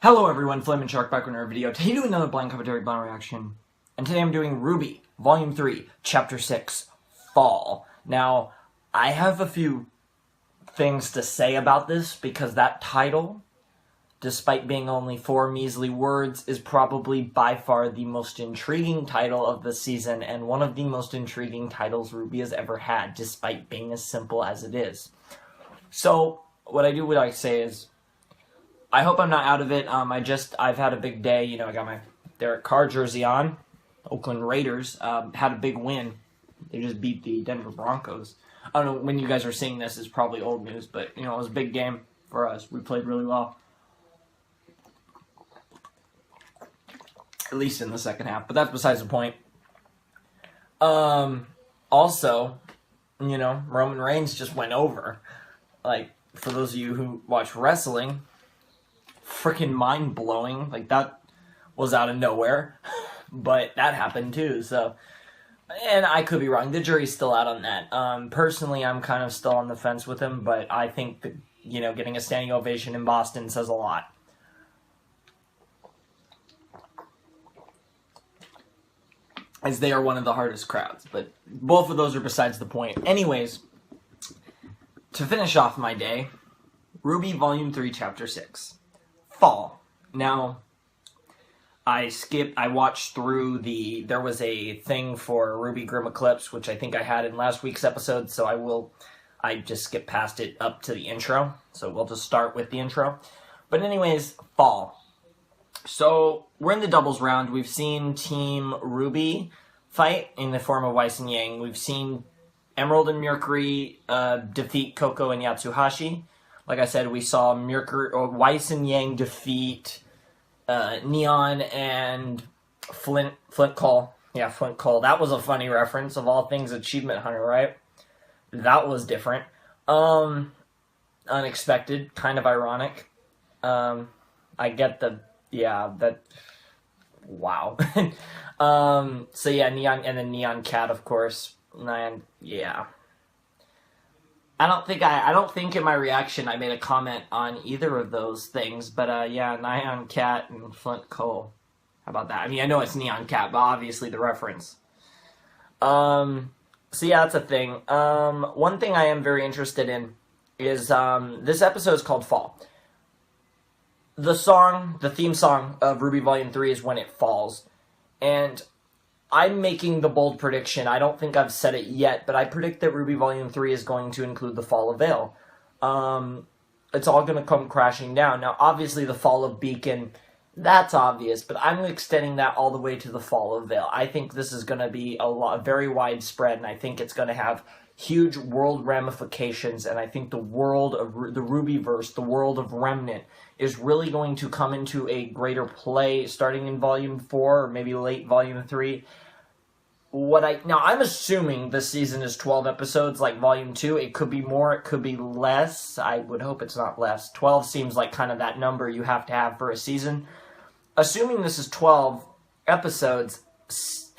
Hello everyone, Flamin' Shark back with another video. Today doing another blind commentary, blind reaction. And today I'm doing RWBY, Volume 3, Chapter 6, Fall. Now, I have a few things to say about this, because that title, despite being only 4 measly words, is probably by far the most intriguing title of the season, and one of the most intriguing titles RWBY has ever had, despite being as simple as it is. So, what I say is, I hope I'm not out of it. I've had a big day. You know, I got my Derek Carr jersey on. Oakland Raiders had a big win. They just beat the Denver Broncos. I don't know when you guys are seeing this. It's probably old news, but you know, it was a big game for us. We played really well, at least in the second half. But that's besides the point. Also, you know, Roman Reigns just went over. Like, for those of you who watch wrestling, freaking mind-blowing. Like, that was out of nowhere. But that happened too, so. And I could be wrong. The jury's still out on that. Personally, I'm kind of still on the fence with him, but I think that, you know, getting a standing ovation in Boston says a lot. As they are one of the hardest crowds. But both of those are besides the point. Anyways, to finish off my day, RWBY Volume 3, Chapter 6. Fall. Now, I watched through there was a thing for RWBY Grim Eclipse, which I think I had in last week's episode, so I just skipped past it up to the intro, so we'll just start with the intro. But anyways, Fall. So, we're in the doubles round. We've seen Team RWBY fight in the form of Weiss and Yang. We've seen Emerald and Mercury defeat Coco and Yatsuhashi. Like I said, we saw Weiss and Yang defeat Neon and Flint Cole. Yeah, Flint Cole. That was a funny reference. Of all things, Achievement Hunter, right? That was different. Unexpected. Kind of ironic. I get the... Yeah, that... Wow. So yeah, Neon, and then Neon Cat, of course. Yeah. I don't think in my reaction I made a comment on either of those things, but yeah, Neon Cat and Flint Cole. How about that? I mean, I know it's Neon Cat, but obviously the reference. So yeah, that's a thing. One thing I am very interested in is, this episode is called Fall. The theme song of RWBY Volume 3 is When It Falls, and I'm making the bold prediction. I don't think I've said it yet, but I predict that RWBY Volume 3 is going to include the fall of Veil. It's all going to come crashing down. Now, obviously, the fall of Beacon, that's obvious, but I'm extending that all the way to the fall of Veil. I think this is going to be very widespread, and I think it's going to have huge world ramifications, and I think the world of the RWBYverse, the world of Remnant, is really going to come into a greater play starting in Volume 4, or maybe late Volume 3. Now, I'm assuming this season is 12 episodes like Volume 2. It could be more, it could be less. I would hope it's not less. 12 seems like kind of that number you have to have for a season. Assuming this is 12 episodes,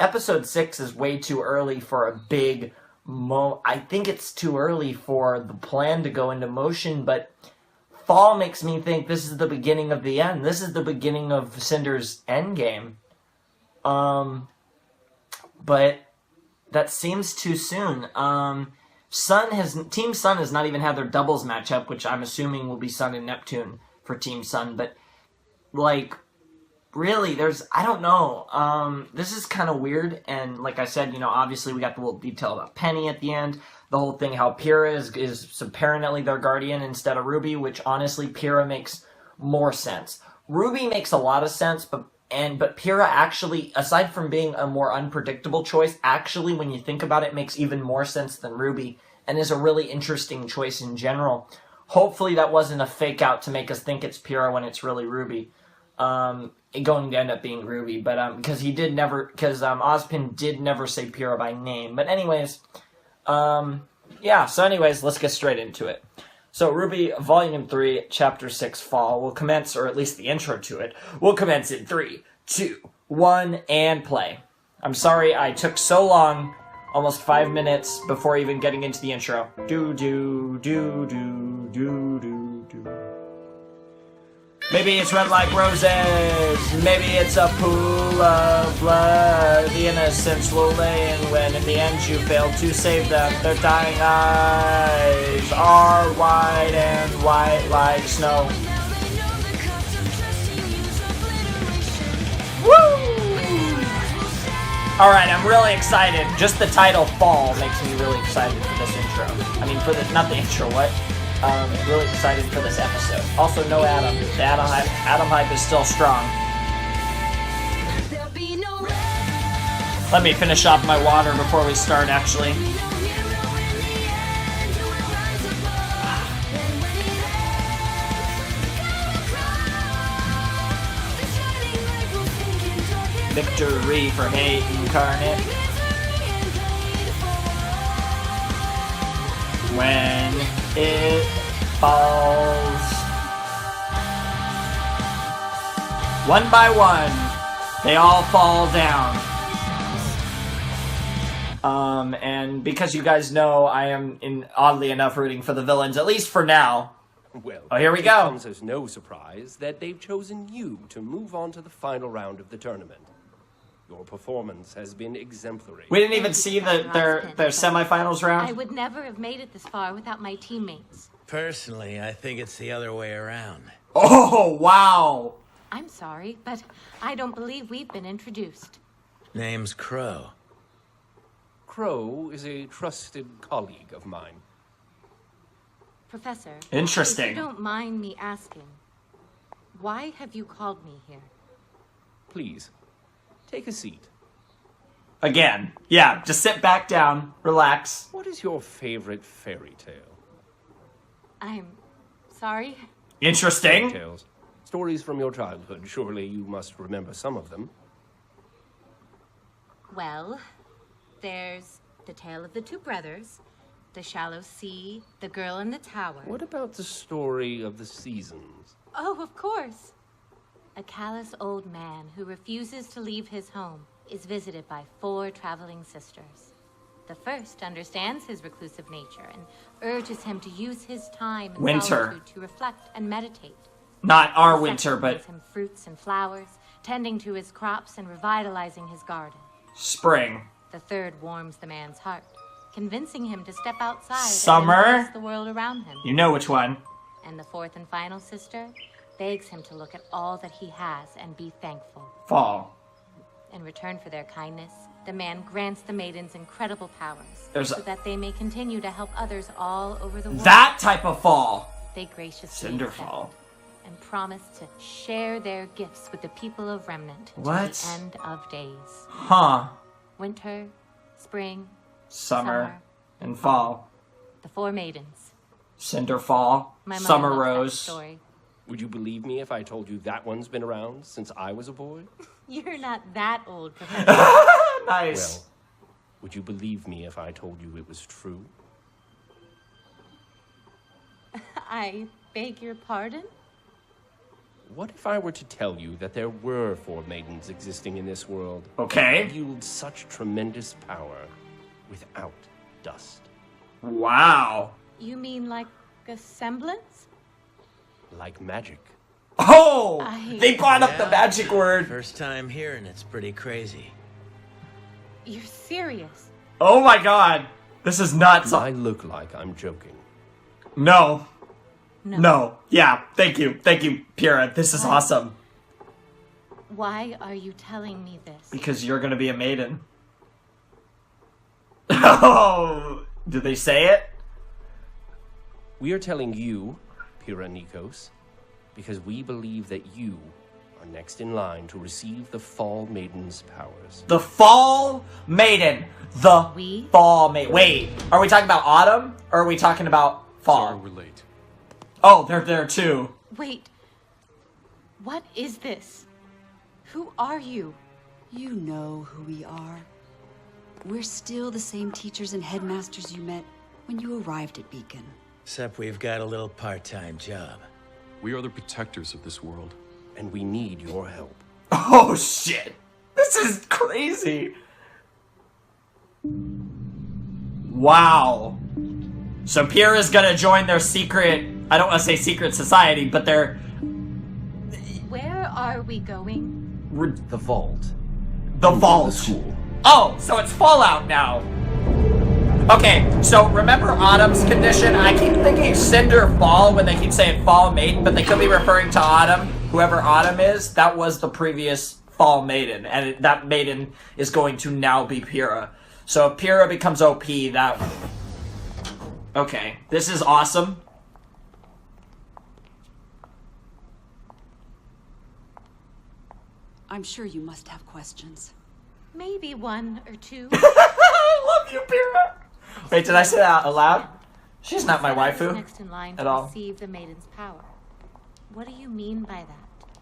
Episode 6 is way too early for a big I think it's too early for the plan to go into motion, but Fall makes me think this is the beginning of the end. This is the beginning of Cinder's endgame. But that seems too soon. Team Sun has not even had their doubles matchup, which I'm assuming will be Sun and Neptune for Team Sun, but, like, really, I don't know. This is kind of weird, and like I said, you know, obviously we got the little detail about Penny at the end. The whole thing, how Pyrrha is apparently their guardian instead of RWBY, which honestly, Pyrrha makes more sense. RWBY makes a lot of sense, but Pyrrha actually, aside from being a more unpredictable choice, actually, when you think about it, makes even more sense than RWBY, and is a really interesting choice in general. Hopefully that wasn't a fake out to make us think it's Pyrrha when it's really RWBY. Going to end up being RWBY, but because Ozpin did never say Pyrrha by name. But anyways, yeah. So anyways, let's get straight into it. So RWBY Volume 3, Chapter 6, Fall will commence, or at least the intro to it will commence in 3, 2, 1, and play. I'm sorry I took so long, almost 5 minutes before even getting into the intro. Do do do do do do do. Maybe it's red like roses. Maybe it's a pool of blood. The innocents will lay in when in the end you fail to save them. Their dying eyes are wide and white like snow. Woo! Alright, I'm really excited. Just the title Fall makes me really excited for this intro. I mean, not the intro, what? Really excited for this episode. Also, no Adam. The Adam hype is still strong. Let me finish off my water before we start, actually. Victory for hate incarnate. When it falls. One by one, they all fall down. And because you guys know I am, oddly enough, rooting for the villains, at least for now. Well, oh, here we it go. comes as no surprise that they've chosen you to move on to the final round of the tournament. Your performance has been exemplary. We didn't even see their semifinals round. I would never have made it this far without my teammates. Personally, I think it's the other way around. Oh, wow. I'm sorry, but I don't believe we've been introduced. Name's Crow. Crow is a trusted colleague of mine. Professor. Interesting. If you don't mind me asking, why have you called me here? Please, take a seat. Again. Yeah, just sit back down, relax. What is your favorite fairy tale? I'm sorry? Interesting. Fairy tales. Stories from your childhood. Surely you must remember some of them. Well, there's the tale of the two brothers, the shallow sea, the girl in the tower. What about the story of the seasons? Oh, of course. A callous old man who refuses to leave his home is visited by 4 traveling sisters. The first understands his reclusive nature and urges him to use his time in solitude to reflect and meditate. Not our The winter, second but brings him fruits and flowers, tending to his crops and revitalizing his garden. spring. The third warms the man's heart, convincing him to step outside Summer. and embrace the world around him. You know which one. And the fourth and final sister begs him to look at all that he has and be thankful. Fall. In return for their kindness, the man grants the maidens incredible powers so that they may continue to help others all over the world. That type of fall. They graciously Cinderfall. accept and promise to share their gifts with the people of Remnant What? to the end of days. Huh. Winter, spring, Summer, and fall. the 4 maidens. Cinderfall. My mother Summer loves that Rose. story. Would you believe me if I told you that one's been around since I was a boy? You're not that old, Professor. Nice. Well, would you believe me if I told you it was true? I beg your pardon? What if I were to tell you that there were 4 maidens existing in this world? Okay. Who wield such tremendous power without dust? Wow. You mean like a semblance? Like magic. Oh! I- They brought up the magic word. First time hearing it's pretty crazy. You're serious? Oh my god. This is nuts. I look like I'm joking. No. No. Yeah. Thank you. Thank you, Pyrrha. This is awesome. Why are you telling me this? Because you're gonna be a maiden. Oh! Did they say it? We are telling you, Pyrrha Nikos, because we believe that you are next in line to receive the Fall Maiden's powers. The Fall Maiden. The We? Fall Maiden. Wait. Are we talking about autumn? Or are we talking about fall? Sorry we're late. Oh, they're there too. Wait. What is this? Who are you? You know who we are. We're still the same teachers and headmasters you met when you arrived at Beacon. Except we've got a little part-time job. We are the protectors of this world. And we need your help. Oh shit. This is crazy. Wow. So Pyrrha's gonna join their secret, I don't want to say secret society, but their Where are we going? The vault. The The vault. school. Oh, so it's Fallout now. Okay, so remember Autumn's condition? I keep thinking Cinder Fall when they keep saying Fall Maiden, but they could be referring to Autumn. Whoever Autumn is, that was the previous Fall Maiden, and that maiden is going to now be Pyrrha. So if Pyrrha becomes OP, that... Okay, this is awesome. I'm sure you must have questions. Maybe one or two. I love you, Pyrrha! Wait, did I say that out loud? She's not my Who's waifu next in line at to all. receive the maiden's power. What do you mean by that?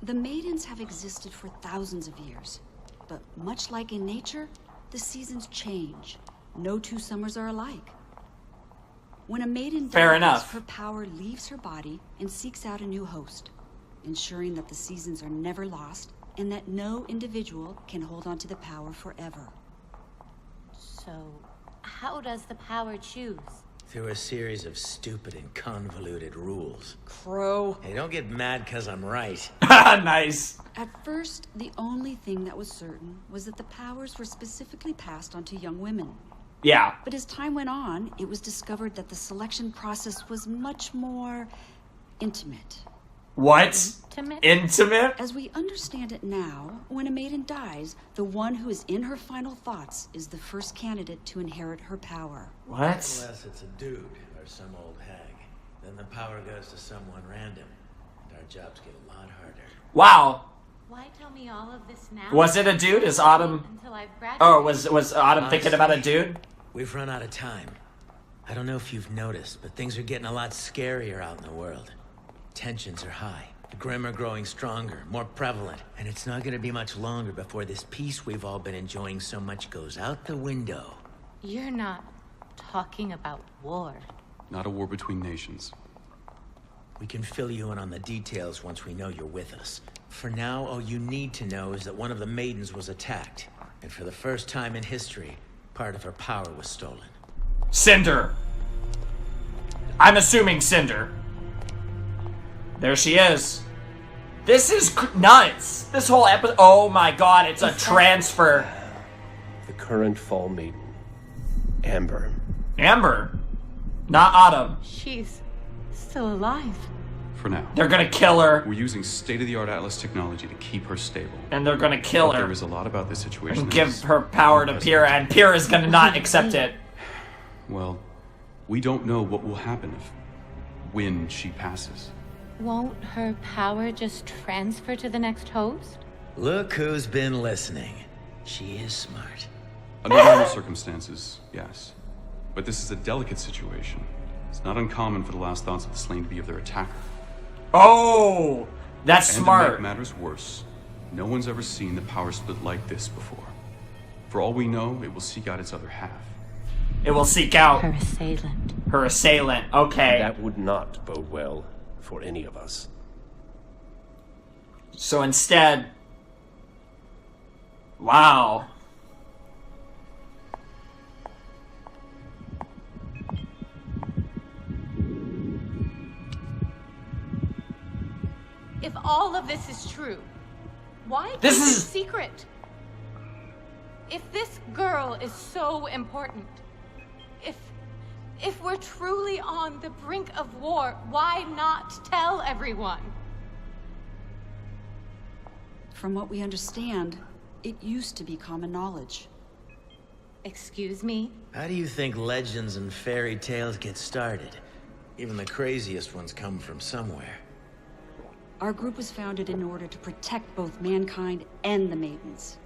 The maidens have existed for thousands of years. But much like in nature, the seasons change. No two summers are alike. When a maiden Fair dies, enough. her power leaves her body and seeks out a new host, ensuring that the seasons are never lost and that no individual can hold on to the power forever. So, how does the power choose? Through a series of stupid and convoluted rules. Crow. Hey, don't get mad because I'm right. Nice. At first, the only thing that was certain was that the powers were specifically passed on to young women. Yeah. But as time went on, it was discovered that the selection process was much more intimate. What? Intimate? Intimate? As we understand it now, when a maiden dies, the one who is in her final thoughts is the first candidate to inherit her power. What? Unless it's a dude or some old hag. Then the power goes to someone random. And our jobs get a lot harder. Wow. Why tell me all of this now? Was it a dude? Is Autumn... Until I've graduated. Oh, was Autumn thinking about a dude? We've run out of time. I don't know if you've noticed, but things are getting a lot scarier out in the world. Tensions are high. The Grimm are growing stronger, more prevalent. And it's not gonna be much longer before this peace we've all been enjoying so much goes out the window. You're not talking about war. Not a war between nations. We can fill you in on the details once we know you're with us. For now, all you need to know is that one of the maidens was attacked. And for the first time in history, part of her power was stolen. Cinder. I'm assuming Cinder. There she is. This is nuts. This whole episode. Oh my god, it's a transfer. The current Fall Maiden. Amber. Amber. Not Autumn. She's still alive. For now. They're gonna kill her. We're using state-of-the-art Atlas technology to keep her stable. And they're gonna kill But her. there is a lot about this situation And that give is her power to Pyrrha, and Pyrrha's gonna not accept it. Well, we don't know what will happen when she passes. Won't her power just transfer to the next host? Look who's been listening. She is smart. Under normal circumstances, yes. But this is a delicate situation. It's not uncommon for the last thoughts of the slain to be of their attacker. Oh, that's And to smart. make matters worse, no one's ever seen the power split like this before. For all we know, it will seek out its other half. It will seek out Her assailant. her assailant. Okay. That would not bode well for any of us. So instead... Wow. If all of this is true, why keep This it is- secret? If this girl is so important, if we're truly on the brink of war, why not tell everyone? From what we understand, it used to be common knowledge. Excuse me? How do you think legends and fairy tales get started? Even the craziest ones come from somewhere. Our group was founded in order to protect both mankind and the maidens.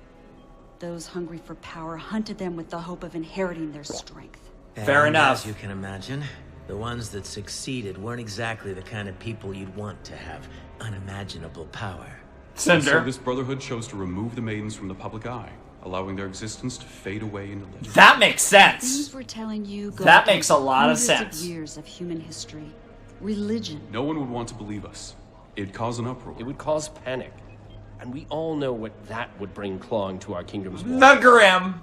Those hungry for power hunted them with the hope of inheriting their strength. Fair And enough. As you can imagine, the ones that succeeded weren't exactly the kind of people you'd want to have unimaginable power. So Cinder. this brotherhood chose to remove the maidens from the public eye, allowing their existence to fade away into legend. That makes Things sense. we're telling you go That back makes a lot of hundreds sense. years of human history. Religion. No one would want to believe us. It'd cause an uproar. It would cause panic. And we all know what that would bring clawing to our kingdom's wall. The Grimm.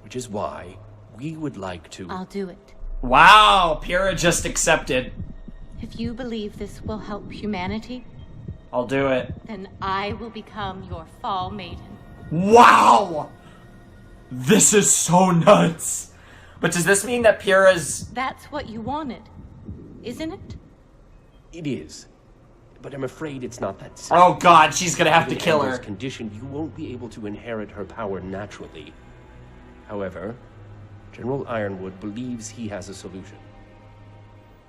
Which is why we would like to... I'll do it. Wow, Pyrrha just accepted. If you believe this will help humanity, I'll do it. Then I will become your fall maiden. Wow! This is so nuts. But does this mean that Pyrrha's... That's what you wanted, isn't it? It is. But I'm afraid it's not that simple. Oh god, she's gonna have to In kill Amber's her. condition, you won't be able to inherit her power naturally. However, General Ironwood believes he has a solution.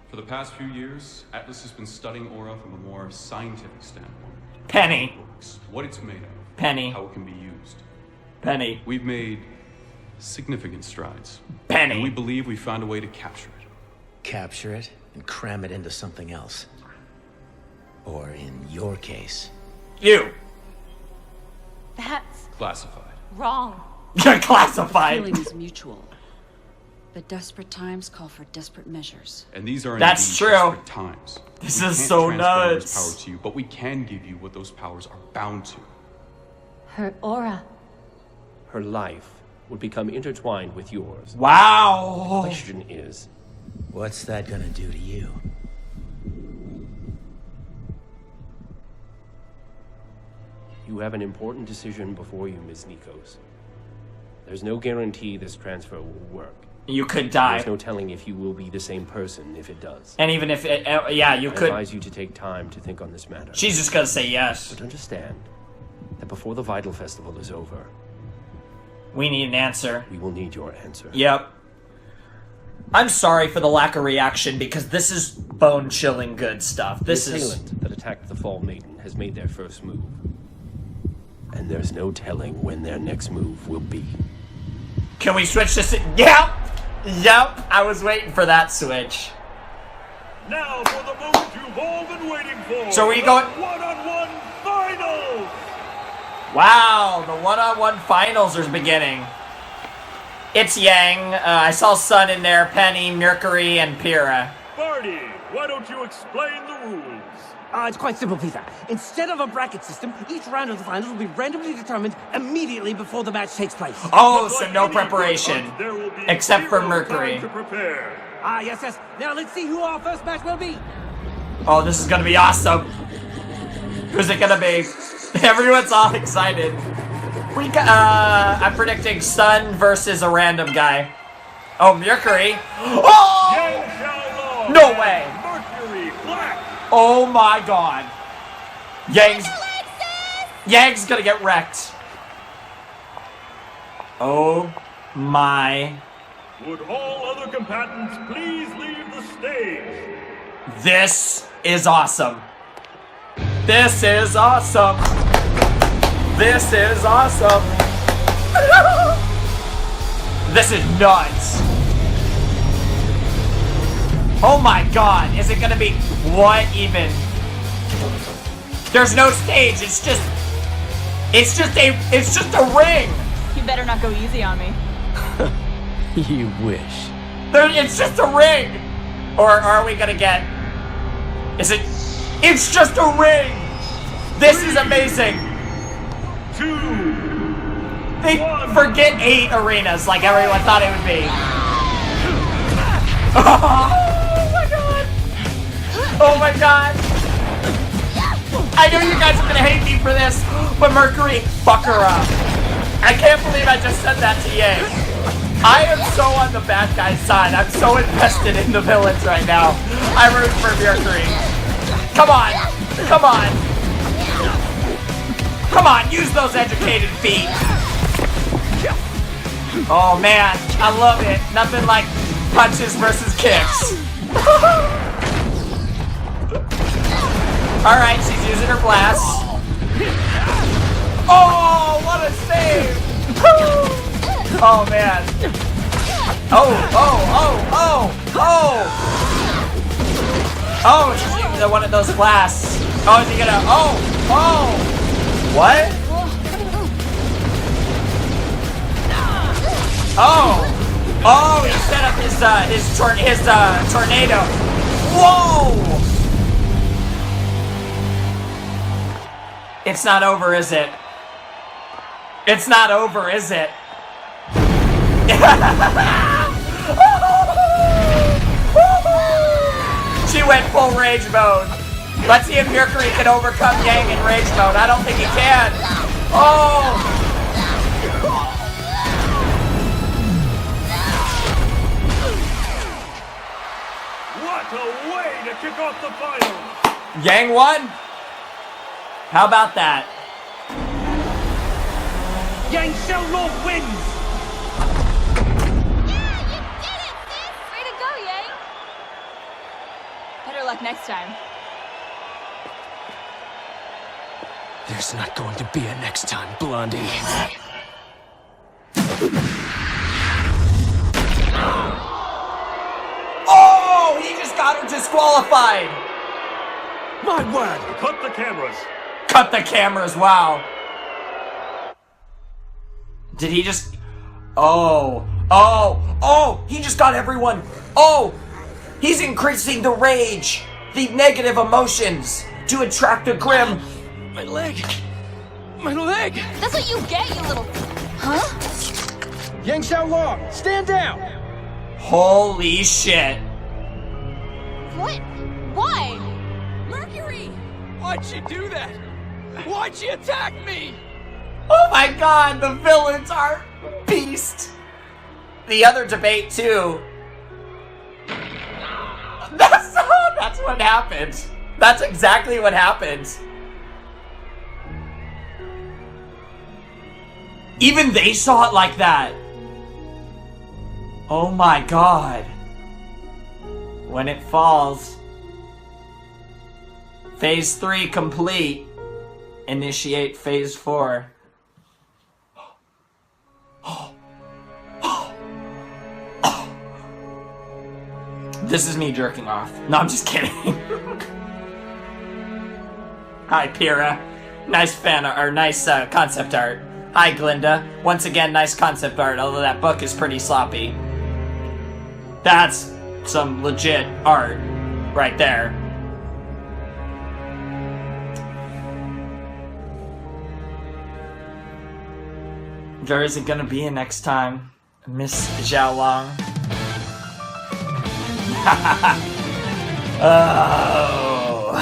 For the past few years, Atlas has been studying aura from a more scientific standpoint. Penny. How it works, what it's made of, Penny. how it can be used. Penny. We've made significant strides. Penny. And we believe we found a way to capture it. Capture it and cram it into something else. Or in your case, You. That's Classified. wrong. You're classified. Feeling is mutual. But desperate times call for desperate measures. And these are That's indeed true. desperate times. This We is can't so transfer those nuts. powers to you, but we can give you what those powers are bound to. Her aura. Her life would become intertwined with yours. The Wow. question is, what's that gonna do to you? you have an important decision before you, Ms. Nikos. There's no guarantee this transfer will work. You could die. There's no telling if you will be the same person if it does. And even if it, yeah, you I could. advise you to take time to think on this matter. She's just gonna say yes. But understand that before the Vital Festival is over, We need an answer. we will need your answer. Yep. I'm sorry for the lack of reaction because this is bone-chilling good stuff. This The is... assailant that attacked the Fall Maiden has made their first move. And there's no telling when their next move will be. Can we switch this? Yep! Yep! I was waiting for that switch. Now for the moment you've all been waiting for. So we going... One-on-one finals. Wow, the one-on-one finals are beginning. It's Yang. I saw Sun in there, Penny, Mercury, and Pyrrha. Barty, why don't you explain the rules? It's quite simple, Peter. Instead of a bracket system, each round of the finals will be randomly determined immediately before the match takes place. Oh, But so like no any good preparation. hunt, there will be Except for zero Mercury. time to prepare. Yes. Now let's see who our first match will be. Oh, this is gonna be awesome. Who's it gonna be? Everyone's all excited. I'm predicting Sun versus a random guy. Oh, Mercury. Oh! Yang Xiaolong No and way. Mercury Black. Oh my god. Yang's gonna get wrecked. Oh my. Would all other combatants please leave the stage? This is awesome. This is awesome. This is awesome. This is nuts. Oh my god, is it gonna be what even? There's no stage, it's just a ring. You better not go easy on me. You wish. It's just a ring. Or are we gonna get, it's just a ring. This is amazing. 2, They forget 8 arenas like everyone thought it would be. Oh my god! Oh my god! I know you guys are gonna hate me for this, but Mercury, fuck her up. I can't believe I just said that to Yang. I am so on the bad guy's side. I'm so invested in the villains right now. I'm rooting for Mercury. Come on! Come on! Come on, use those educated feet. Oh man, I love it. Nothing like punches versus kicks. Alright, she's using her blast. Oh, what a save! Oh man. Oh. Oh, she's using one of those blasts. Oh, is he gonna, oh. What? Oh, he set up his tornado. Whoa! It's not over, is it? It's not over, is it? She went full rage mode. Let's see if Mercury can overcome Yang in rage mode. I don't think he can. Oh! What a way to kick off the final! Yang won? How about that? Yang Xiaolong wins! Way to go, Yang! Better luck next time. There's not going to be a next time, Blondie. Oh! He just got her disqualified! My word! Cut the cameras. Cut the cameras, wow. Did he just... Oh! He just got everyone! Oh! He's increasing the rage! The negative emotions! To attract the Grim! My leg! My leg! That's what you get, you little... Huh? Yang Xiaolong, stand down! Holy shit! What? Why? Mercury! Why'd she do that? Why'd she attack me? Oh my god, the villains are beast! The other debate, too. That's what happened. That's exactly what happened. Even they saw it like that. Oh my god. When it falls. Phase 3 complete. Initiate phase 4. This is me jerking off. No, I'm just kidding. Hi, Pyrrha. Nice fan art, or nice concept art. Hi, Glinda. Once again, nice concept art, although that book is pretty sloppy. That's some legit art right there. There isn't gonna be a next time, Miss Xiaolong. Oh.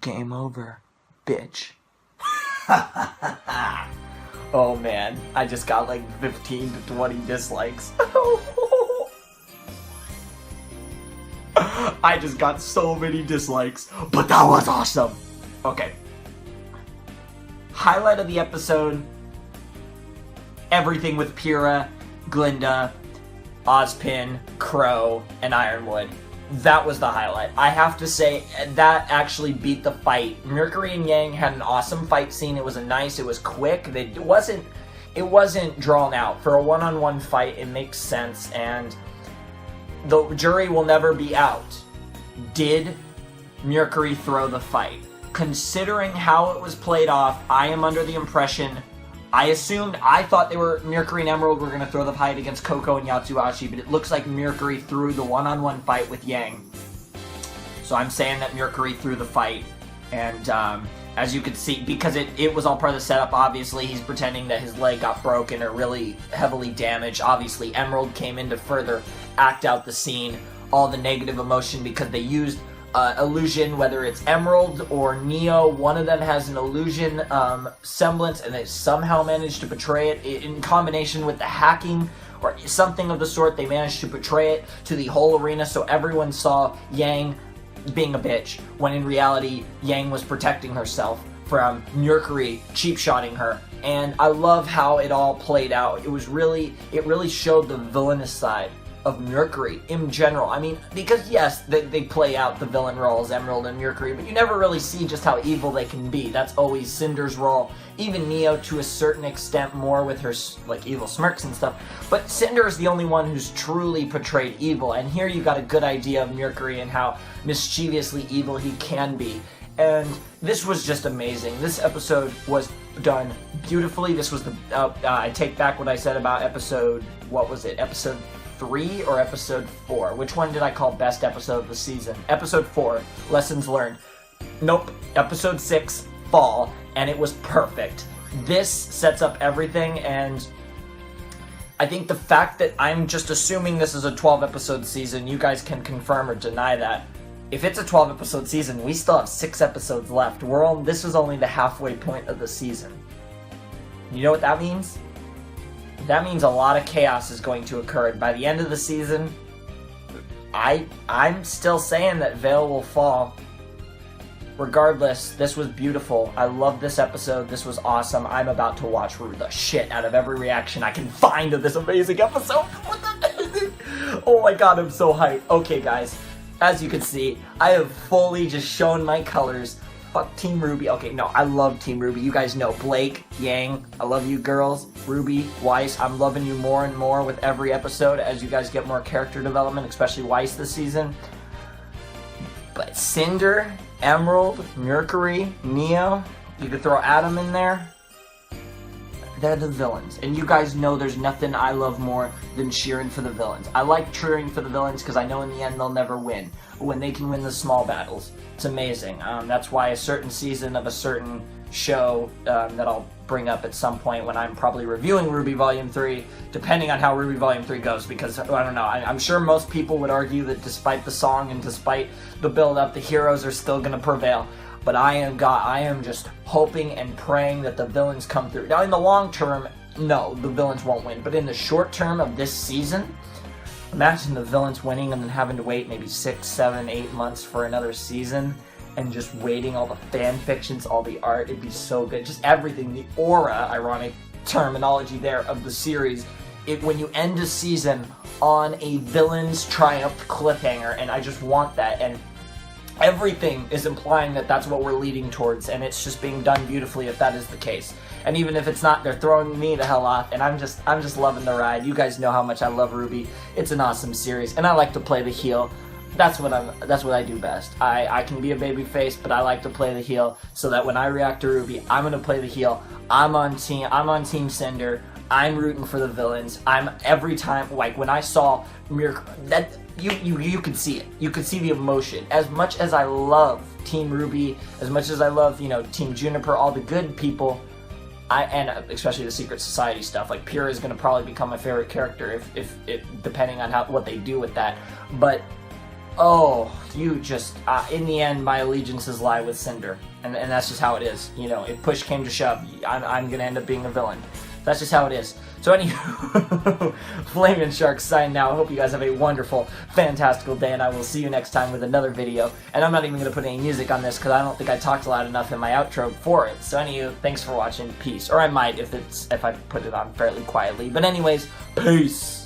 Game over, bitch. Oh man, I just got like 15 to 20 dislikes. I just got so many dislikes, but that was awesome. Okay. Highlight of the episode, everything with Pyrrha, Glinda, Ozpin, Crow, and Ironwood. That was the highlight. I have to say, that actually beat the fight. Mercury and Yang had an awesome fight scene. It was it was quick. It wasn't drawn out. For a one-on-one fight, it makes sense, and the jury will never be out. Did Mercury throw the fight? Considering how it was played off, I am under the impression, I thought Mercury and Emerald were going to throw the fight against Coco and Yatsuashi, but it looks like Mercury threw the one-on-one fight with Yang. So I'm saying that Mercury threw the fight, and as you can see, because it was all part of the setup, obviously he's pretending that his leg got broken or really heavily damaged. Obviously Emerald came in to further act out the scene, all the negative emotion, because they used illusion, whether it's Emerald or Neo, one of them has an illusion semblance, and they somehow managed to portray it in combination with the hacking or something of the sort. They managed to portray it to the whole arena, so everyone saw Yang being a bitch, when in reality Yang was protecting herself from Mercury cheap-shotting her. And I love how it all played out. It really showed the villainous side of Mercury in general. I mean, because yes, they play out the villain roles, Emerald and Mercury, but you never really see just how evil they can be. That's always Cinder's role. Even Neo, to a certain extent, more with her like evil smirks and stuff. But Cinder is the only one who's truly portrayed evil, and here you got a good idea of Mercury and how mischievously evil he can be. And this was just amazing. This episode was done beautifully. This was the I take back what I said about episode, what was it, episode 3 or episode 4? Which one did I call best episode of the season? Episode 4, Lessons Learned. Nope, episode 6, Fall, and it was perfect. This sets up everything, and I think the fact that I'm just assuming this is a 12-episode season, you guys can confirm or deny that. If it's a 12-episode season, we still have 6 episodes left. This is only the halfway point of the season. You know what that means? That means a lot of chaos is going to occur, and by the end of the season, I'm still saying that Veil will fall. Regardless, this was beautiful. I love this episode. This was awesome. I'm about to watch the shit out of every reaction I can find of this amazing episode. Oh my god, I'm so hyped. Okay, guys, as you can see, I have fully just shown my colors. Fuck Team RWBY. Okay, no, I love Team RWBY. You guys know Blake, Yang, I love you girls. Ruby, Weiss, I'm loving you more and more with every episode as you guys get more character development, especially Weiss this season. But Cinder, Emerald, Mercury, Neo, you could throw Adam in there. They're the villains. And you guys know there's nothing I love more than cheering for the villains. I like cheering for the villains because I know in the end they'll never win. But when they can win the small battles, it's amazing. That's why a certain season of a certain show that I'll bring up at some point when I'm probably reviewing RWBY Volume 3, depending on how RWBY Volume 3 goes, because, I don't know, I'm sure most people would argue that despite the song and despite the build-up, the heroes are still going to prevail. But I am just hoping and praying that the villains come through. Now, in the long term, no, the villains won't win. But in the short term of this season, imagine the villains winning and then having to wait maybe 6, 7, 8 months for another season. And just waiting, all the fan fictions, all the art, it'd be so good. Just everything, the aura, ironic terminology there, of the series. When you end a season on a villain's triumph cliffhanger, and I just want that. And everything is implying that that's what we're leading towards, and it's just being done beautifully if that is the case. And even if it's not, they're throwing me the hell off, and I'm just loving the ride. You guys know how much I love RWBY. It's an awesome series, and I like to play the heel. That's what I do best. I can be a baby face, but I like to play the heel so that when I react to RWBY, I'm gonna play the heel. I'm on Team Cinder. I'm rooting for the villains. Every time, like when I saw Mercury, that you could see it. You could see the emotion. As much as I love Team RWBY, as much as I love, Team Juniper, all the good people, and especially the Secret Society stuff. Like Pyrrha is gonna probably become my favorite character if depending on what they do with that. But oh, in the end, my allegiances lie with Cinder, and that's just how it is. If push came to shove, I'm gonna end up being a villain. That's just how it is. So anywho, Flaming Shark signing out. I hope you guys have a wonderful, fantastical day, and I will see you next time with another video. And I'm not even gonna put any music on this because I don't think I talked loud enough in my outro for it. So anywho, thanks for watching. Peace. Or I might if I put it on fairly quietly. But anyways, peace.